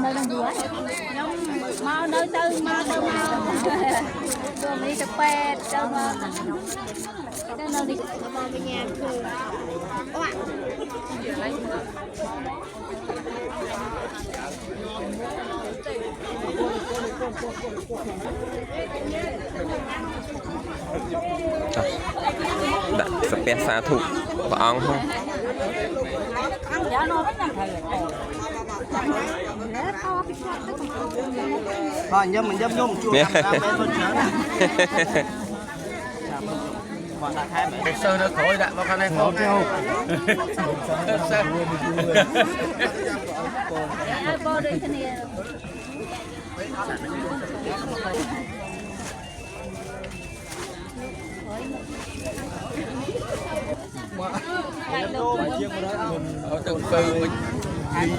nơi đang vừa mau nơi tư mau tôi đi tập pe đâu mà nơi đi mà về nhà thường đặt sập xa thụ và ong không rồi nhâm mình nhâm nhôm chua làm ra bên bên chớ nè bọn đặt hai cái sơ nó khối đã bao khăn này không theo từng từ mình